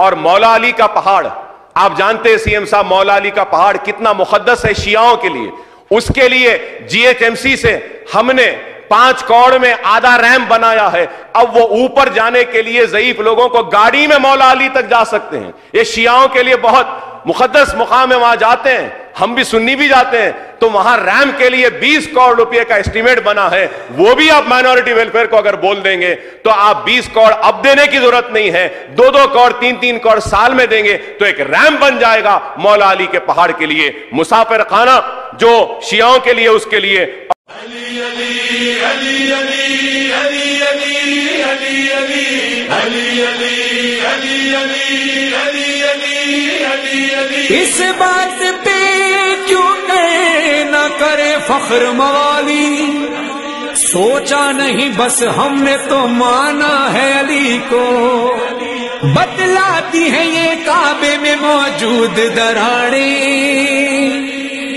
اور مولا علی کا پہاڑ، آپ جانتے ہیں CM صاحب مولا علی کا پہاڑ کتنا مقدس ہے شیعوں کے لیے. اس کے لیے GHMC سے ہم نے 5 کروڑ میں آدھا ریمپ بنایا ہے. اب وہ اوپر جانے کے لیے ضعیف لوگوں کو گاڑی میں مولا علی تک جا سکتے ہیں. یہ شیعوں کے لیے بہت مقدس مقام ہے، وہاں جاتے ہیں، ہم بھی سنی بھی جاتے ہیں. تو وہاں ریمپ کے لیے 20 کروڑ روپے کا اسٹیمیٹ بنا ہے، وہ بھی آپ مائنورٹی ویلفیئر کو اگر بول دیں گے تو آپ 20 کروڑ اب دینے کی ضرورت نہیں ہے، 2-2 کروڑ 3-3 کروڑ سال میں دیں گے تو ایک ریمپ بن جائے گا مولا علی کے پہاڑ کے لیے. مسافر خانہ جو شیعوں کے لیے، اس کے لیے علی علی علی علی علی علی علی علی علی علی علی علی علی علی علی علی. اس بات پہ کیوں نہ کرے فخر موالی، سوچا نہیں بس ہم نے تو مانا ہے علی کو. بتلاتی ہیں یہ کعبے میں موجود دراڑیں،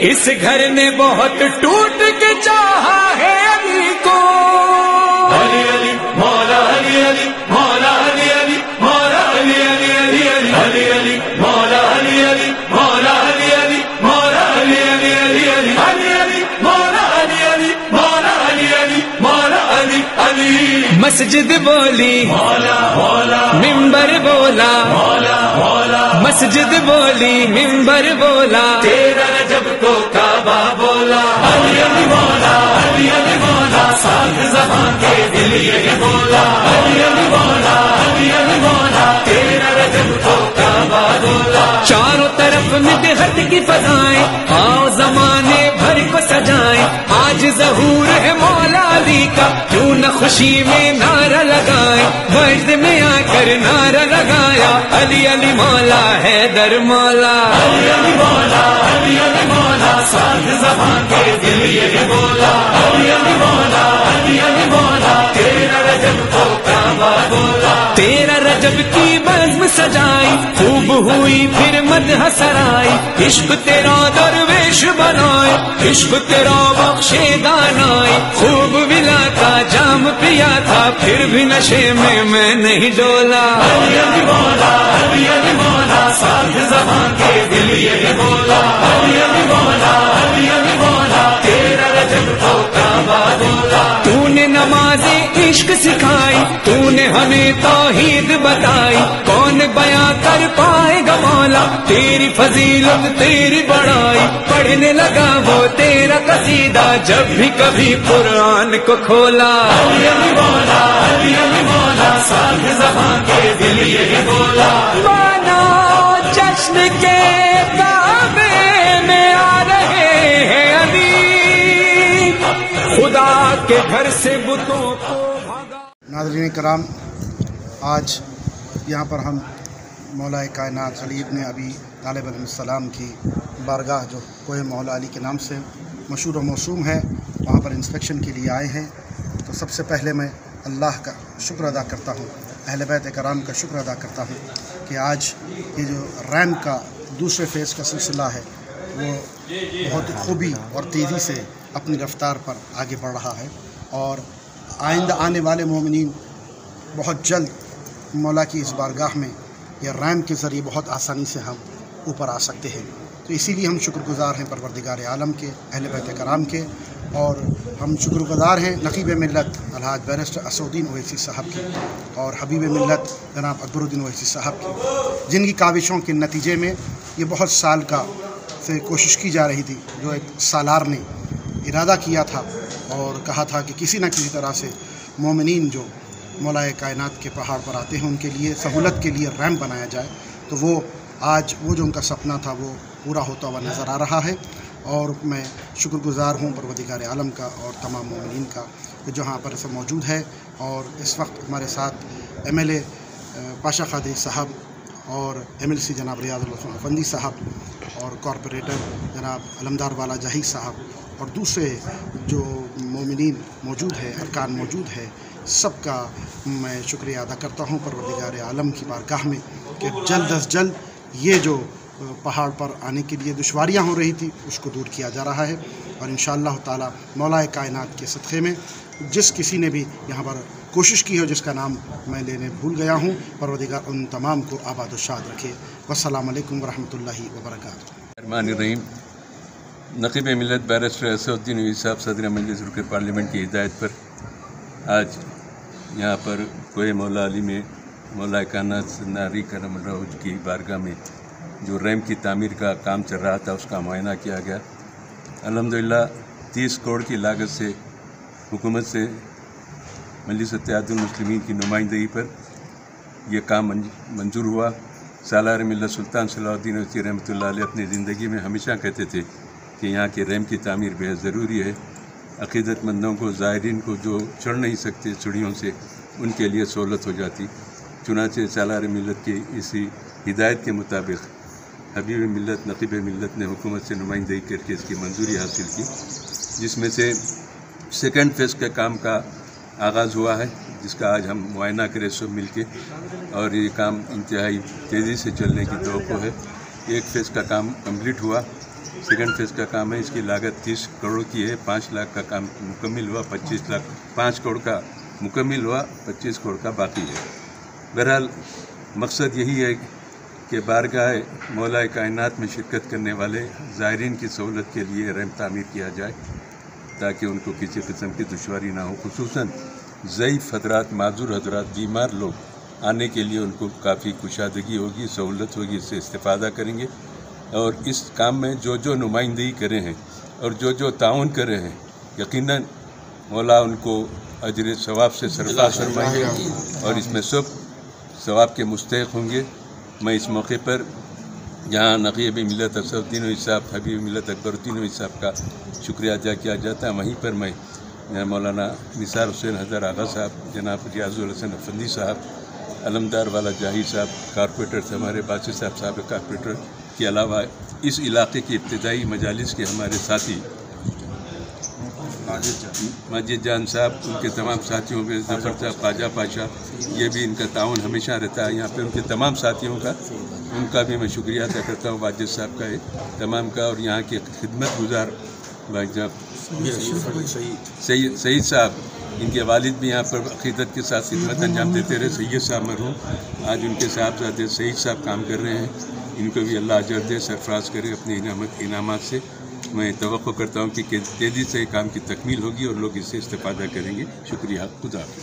اس گھر نے بہت ٹوٹ کے چاہا ہے علی کو. علی علی مولا علی علی مولا علی علی مولا علی علی علی علی علی مولا علی علی مولا علی علی مولا علی علی علی علی علی مولا علی علی مولا علی علی مولا علی علی. مسجد بولی مولا مولا منبر بولا مولا مولا مسجد بولی منبر بولا، تیرا رجب کو کعبہ بولا. علی علی مولا علی علی مولا ساکھ زبان کے دل یہ بولا. علی علی مولا علی علی مولا تیرا رجب کو کعبہ بولا. چاروں طرف مدحت کی فضائیں، آؤ زمانے بھر کو سجائیں. آج ظہور ہے مولا علی کا، کیوں نہ خوشی میں نعرہ لگائیں. وجد میں آ کر نعرہ لگایا، علی علی مولا حیدر مولا. علی علی مولا علی علی مولا ساکھ زبان کے دل یہ بولا. علی علی مولا علی علی مولا تیرا رجب کو کعبہ بولا. تیرا رجب کی بزم سجائی، خوب ہوئی پھر مدح سرائی. عشق تیرا درویش بنائے، عشق تیرا بخشے دانائی. خوب ولا کا جام پیا تھا، پھر بھی نشے میں نہیں ڈولا. علی علی مولا علی علی مولا ساکھ زبان کے دل یہ بولا. علی علی مولا علی علی مولا تیرا رجب کو کعبہ بولا. تو نے نماز عشق سکھائی، تو نے ہمیں توحید بتائی. کون بیاں کر پائے گا مولا تیری فضیلت تیری بڑائی. پڑھنے لگا وہ تیرا قصیدہ جب بھی کبھی قرآن کو کھولا. علی علی مولا علی علی مولا ساکھ زبان کے دل یہ بولا. مانا جشن کے کعبے میں آ رہے ہیں علی، خدا کے گھر سے بتوں کو بھگا. ناظرین کرام، آج یہاں پر ہم مولا کائنات علی ابن ابی طالب علیہ السلام کی بارگاہ جو کوہ مولا علی کے نام سے مشہور و موسوم ہے، وہاں پر انسپیکشن کے لیے آئے ہیں. تو سب سے پہلے میں اللہ کا شکر ادا کرتا ہوں، اہل بیت کرام کا شکر ادا کرتا ہوں کہ آج یہ جو ریمپ کا دوسرے فیز کا سلسلہ ہے وہ بہت خوبی اور تیزی سے اپنی رفتار پر آگے بڑھ رہا ہے. اور آئندہ آنے والے مومنین بہت جلد مولا کی اس بارگاہ میں یہ ریمپ کے ذریعے بہت آسانی سے ہم اوپر آ سکتے ہیں. تو اسی لیے ہم شکر گزار ہیں پروردگار عالم کے، اہل بیت کرام کے، اور ہم شکر گزار ہیں نقیب ملت الحاج بیرسٹر اسدالدین اویسی صاحب کی اور حبیب ملت جناب اکبرالدین اویسی صاحب کی، جن کی کاوشوں کے نتیجے میں یہ بہت سال کا سے کوشش کی جا رہی تھی. جو ایک سالار نے ارادہ کیا تھا اور کہا تھا کہ کسی نہ کسی طرح سے مومنین جو مولا کائنات کے پہاڑ پر آتے ہیں ان کے لیے سہولت کے لیے ریمپ بنایا جائے. تو وہ آج وہ جو ان کا سپنا تھا وہ پورا ہوتا ہوا نظر آ رہا ہے. اور میں شکر گزار ہوں پروردگار عالم کا اور تمام مومنین کا جو یہاں پر سب موجود ہے. اور اس وقت ہمارے ساتھ MLA پاشا قادری صاحب اور MLC جناب ریاض آفندی صاحب اور کارپوریٹر جناب علمدار والاجاہی صاحب اور دوسرے جو مومنین موجود ہے، ارکان موجود ہے، سب کا میں شکریہ ادا کرتا ہوں پروردگار عالم کی بارگاہ میں کہ جلد از جلد یہ جو پہاڑ پر آنے کے لیے دشواریاں ہو رہی تھی اس کو دور کیا جا رہا ہے. اور انشاءاللہ تعالی مولا کائنات کے صدقے میں جس کسی نے بھی یہاں پر کوشش کی ہو جس کا نام میں لینے بھول گیا ہوں، پروردگار ان تمام کو آباد و شاد رکھے۔ والسلام علیکم ورحمۃ اللہ وبرکاتہ۔ الرحمن الرحیم۔ نقیب ملت بیرسٹر اسدالدین اویسی صاحب صدر مجلس رکن پارلیمنٹ کی ہدایت پر آج یہاں پر کوہ مولا علی میں مولا کائنات ناری کرم اللہ کی بارگاہ میں جو ریمپ کی تعمیر کا کام چل رہا تھا اس کا معائنہ کیا گیا۔ الحمدللہ 30 کروڑ کی لاگت سے حکومت سے مجلس اتحاد المسلمین کی نمائندگی پر یہ کام منظور ہوا۔ سالار ملت سلطان صلاح الدین اویسی رحمۃ اللہ علیہ اپنی زندگی میں ہمیشہ کہتے تھے کہ یہاں کے ریمپ کی تعمیر بہت ضروری ہے، عقیدت مندوں کو، زائرین کو جو چڑھ نہیں سکتے سیڑھیوں سے، ان کے لیے سہولت ہو جاتی۔ چنانچہ سالار ملت کی اسی ہدایت کے مطابق حبیب ملت نقیب ملت نے حکومت سے نمائندگی کر کے اس کی منظوری حاصل کی، جس میں سے سیکنڈ فیز کے کام کا آغاز ہوا ہے، جس کا آج ہم معائنہ کرے سب مل کے، اور یہ کام انتہائی تیزی سے چلنے کی توقع ہے۔ ایک فیز کا کام کمپلیٹ ہوا، سیکنڈ فیز کا کام ہے، اس کی لاگت 30 کروڑ کی ہے۔ 5 لاکھ کا کام مکمل ہوا، 5 کروڑ کا مکمل ہوا، 25 کروڑ کا باقی ہے۔ بہرحال مقصد یہی ہے کہ بارگاہ مولا کائنات میں شرکت کرنے والے زائرین کی سہولت کے لیے ریمپ تعمیر کیا جائے تاکہ ان کو کسی قسم کی دشواری نہ ہو، خصوصاً ضعیف حضرات، معذور حضرات، بیمار لوگ آنے کے لیے ان کو کافی کشادگی ہوگی، سہولت ہوگی، اس سے استفادہ کریں گے۔ اور اس کام میں جو نمائندگی کرے ہیں اور جو تعاون کر رہے ہیں، یقیناً مولا ان کو اجر ثواب سے سرفراز فرمائیں گے اور اس میں سب ثواب کے مستحق ہوں گے۔ میں اس موقع پر جہاں نقیب ملت اسدالدین اویسی صاحب، حبیب ملت اکبرالدین اویسی صاحب کا شکریہ ادا کیا جاتا ہے، وہیں پر میں مولانا نثار حسین حیدر آغا صاحب، جناب ریاض الحسن افندی صاحب، علمدار والاجاہی صاحب، کارپوریٹر سے ہمارے باسط صاحب سابق کارپوریٹر کے علاوہ اس علاقے کی ابتدائی مجالس کے ہمارے ساتھی ماجد جان صاحب، ان کے تمام ساتھیوں کے ظفر صاحب، خواجہ پاشا، یہ بھی ان کا تعاون ہمیشہ رہتا ہے یہاں پہ، ان کے تمام ساتھیوں کا، ان کا بھی میں شکریہ ادا کرتا ہوں، واجد صاحب کا تمام کا، اور یہاں کے خدمت گزار بھائی صاحب سعید صاحب، ان کے والد بھی یہاں پر عقیدت کے ساتھ خدمت انجام دیتے رہے، سید صاحب مرحوم، آج ان کے صاحبزادے سعید صاحب کام کر رہے ہیں، ان کو بھی اللہ اجر دے، سرفراز کرے اپنے انعامات سے۔ میں توقع کرتا ہوں کہ تیزی سے کام کی تکمیل ہوگی اور لوگ اس سے استفادہ کریں گے۔ شکریہ، خدا حافظ۔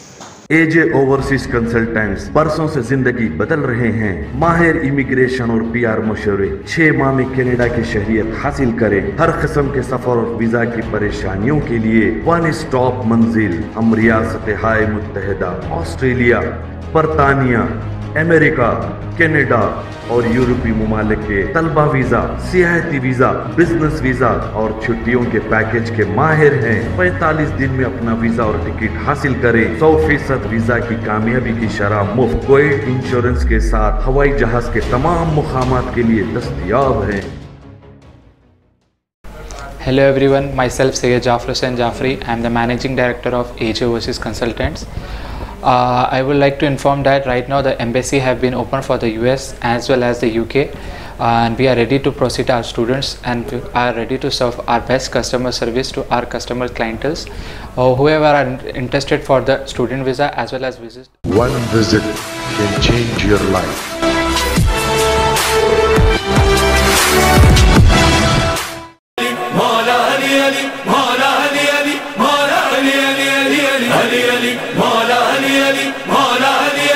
AJ اوورسیز کنسلٹنٹس برسوں سے زندگی بدل رہے ہیں۔ ماہر امیگریشن اور PR مشورے، 6 ماہ میں کینیڈا کی شہریت حاصل کریں۔ ہر قسم کے سفر اور ویزا کی پریشانیوں کے لیے 1 اسٹاپ منزل۔ ہم ریاستہائے متحدہ، آسٹریلیا، برطانیہ، امریکہ، کینیڈا اور یورپی ممالک کے طلبہ ویزا، سیاحتی ویزا، بزنس ویزا اور چھٹیوں کے پیکج کے ماہر ہیں۔ 45 دن میں اپنا ویزا اور ٹکٹ حاصل کریں۔ 100% ویزا کی کامیابی کی شرح مفت، کویت انشورنس کے ساتھ ہوائی جہاز کے تمام مقامات کے لیے دستیاب ہیں۔ Hello everyone, myself Syed Jafar Hussain Jafri. I am the Managing Director of AJ Overseas Consultants. I would like to inform that right now the embassy have been open for the US as well as the UK, and we are ready to proceed our students and are ready to serve our best customer service to our customer clientele. Whoever are interested for the student visa as well as visit. One visit can change your life. مولا علی علی، مولا علی علی، مولا علی علی علی علی علی علی، مولا علی علی، مولا علی